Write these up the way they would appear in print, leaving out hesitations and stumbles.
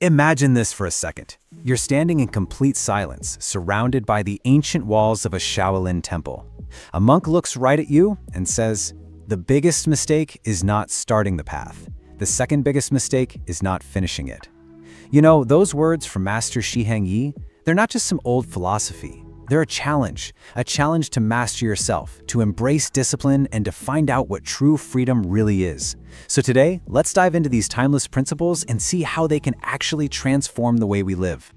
Imagine this for a second. You're standing in complete silence, surrounded by the ancient walls of a Shaolin temple. A monk looks right at you and says, "The biggest mistake is not starting the path. The second biggest mistake is not finishing it." You know, those words from Master Shi Heng Yi, they're not just some old philosophy. They're a challenge to master yourself, to embrace discipline, and to find out what true freedom really is. So today, let's dive into these timeless principles and see how they can actually transform the way we live.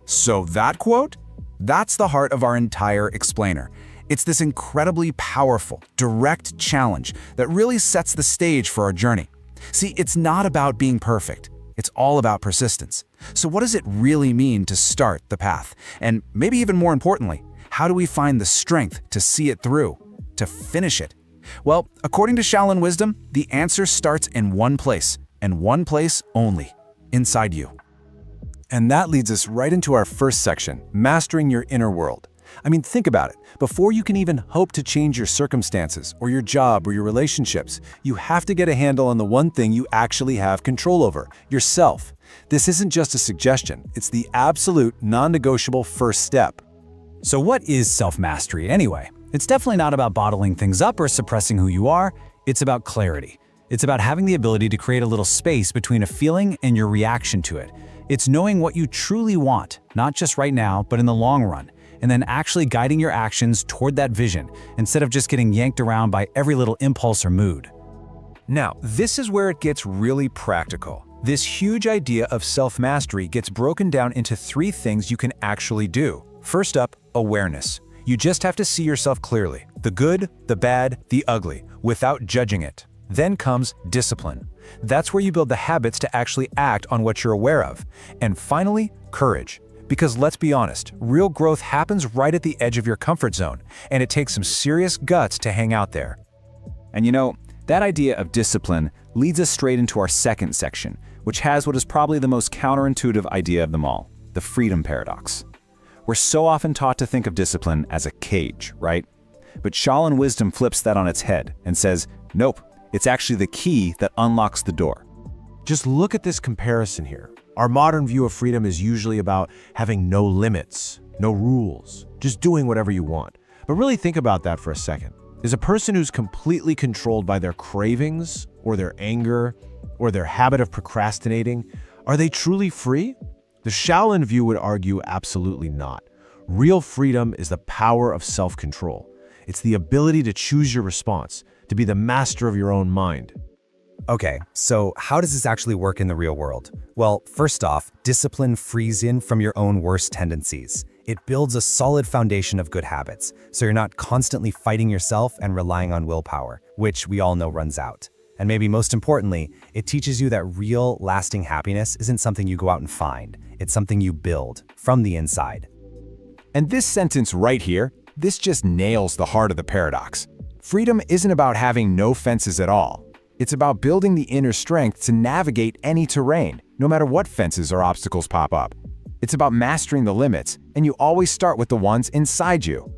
So that quote? That's the heart of our entire explainer. It's this incredibly powerful, direct challenge that really sets the stage for our journey. See, it's not about being perfect. It's all about persistence. So what does it really mean to start the path? And maybe even more importantly, how do we find the strength to see it through, to finish it? Well, according to Shaolin wisdom, the answer starts in one place, and one place only, inside you. And that leads us right into our first section, mastering your inner world. I mean, think about it. Before you can even hope to change your circumstances, or your job, or your relationships, you have to get a handle on the one thing you actually have control over, yourself. This isn't just a suggestion, it's the absolute, non-negotiable first step. So what is self-mastery anyway? It's definitely not about bottling things up or suppressing who you are. It's about clarity. It's about having the ability to create a little space between a feeling and your reaction to it. It's knowing what you truly want, not just right now, but in the long run, and then actually guiding your actions toward that vision, instead of just getting yanked around by every little impulse or mood. Now, this is where it gets really practical. This huge idea of self-mastery gets broken down into 3 things you can actually do. First up, awareness. You just have to see yourself clearly, the good, the bad, the ugly, without judging it. Then comes discipline. That's where you build the habits to actually act on what you're aware of. And finally, courage. Because let's be honest, real growth happens right at the edge of your comfort zone, and it takes some serious guts to hang out there. And you know, that idea of discipline leads us straight into our second section, which has what is probably the most counterintuitive idea of them all, the freedom paradox. We're so often taught to think of discipline as a cage, right? But Shaolin wisdom flips that on its head and says, nope, it's actually the key that unlocks the door. Just look at this comparison here. Our modern view of freedom is usually about having no limits, no rules, just doing whatever you want. But really think about that for a second. Is a person who's completely controlled by their cravings, or their anger, or their habit of procrastinating, are they truly free? The Shaolin view would argue absolutely not. Real freedom is the power of self-control. It's the ability to choose your response, to be the master of your own mind. Okay, so how does this actually work in the real world? Well, first off, discipline frees in from your own worst tendencies. It builds a solid foundation of good habits, so you're not constantly fighting yourself and relying on willpower, which we all know runs out. And maybe most importantly, it teaches you that real, lasting happiness isn't something you go out and find. It's something you build from the inside. And this sentence right here, this just nails the heart of the paradox. Freedom isn't about having no fences at all. It's about building the inner strength to navigate any terrain, no matter what fences or obstacles pop up. It's about mastering the limits, and you always start with the ones inside you.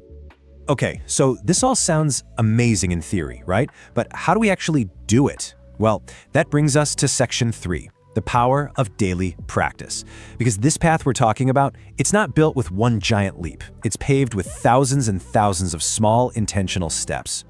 Okay, so this all sounds amazing in theory, right? But how do we actually do it? Well, that brings us to section 3, the power of daily practice. Because this path we're talking about, it's not built with one giant leap. It's paved with thousands and thousands of small, intentional steps.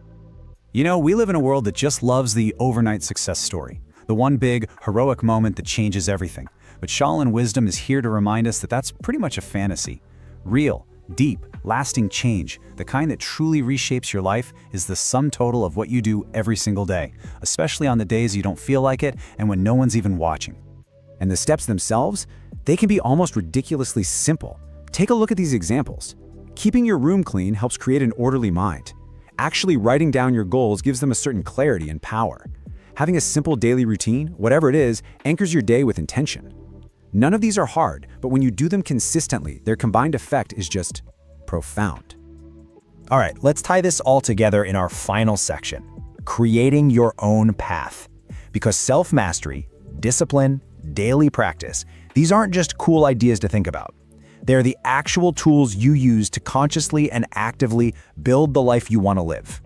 You know, we live in a world that just loves the overnight success story, the one big, heroic moment that changes everything. But Shaolin wisdom is here to remind us that that's pretty much a fantasy. Real, deep, lasting change, the kind that truly reshapes your life, is the sum total of what you do every single day, especially on the days you don't feel like it and when no one's even watching. And the steps themselves, they can be almost ridiculously simple. Take a look at these examples. Keeping your room clean helps create an orderly mind. Actually writing down your goals gives them a certain clarity and power. Having a simple daily routine, whatever it is, anchors your day with intention. None of these are hard, but when you do them consistently, their combined effect is just profound. All right, let's tie this all together in our final section, creating your own path. Because self-mastery, discipline, daily practice, these aren't just cool ideas to think about. They're the actual tools you use to consciously and actively build the life you want to live.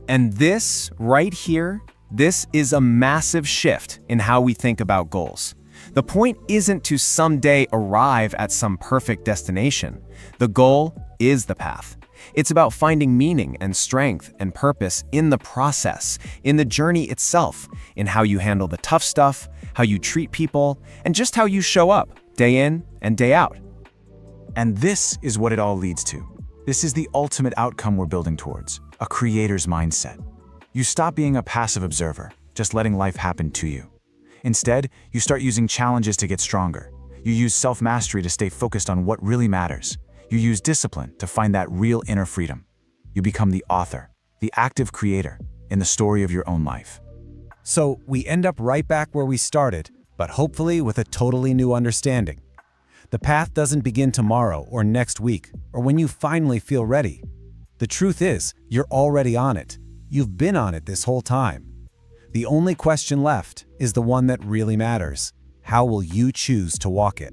And this right here, this is a massive shift in how we think about goals. The point isn't to someday arrive at some perfect destination. The goal is the path. It's about finding meaning and strength and purpose in the process, in the journey itself, in how you handle the tough stuff, how you treat people, and just how you show up, day in and day out. And this is what it all leads to. This is the ultimate outcome we're building towards, a creator's mindset. You stop being a passive observer, just letting life happen to you. Instead, you start using challenges to get stronger. You use self-mastery to stay focused on what really matters. You use discipline to find that real inner freedom. You become the author, the active creator, in the story of your own life. So we end up right back where we started, but hopefully with a totally new understanding. The path doesn't begin tomorrow or next week or when you finally feel ready. The truth is, you're already on it. You've been on it this whole time. The only question left is the one that really matters. How will you choose to walk it?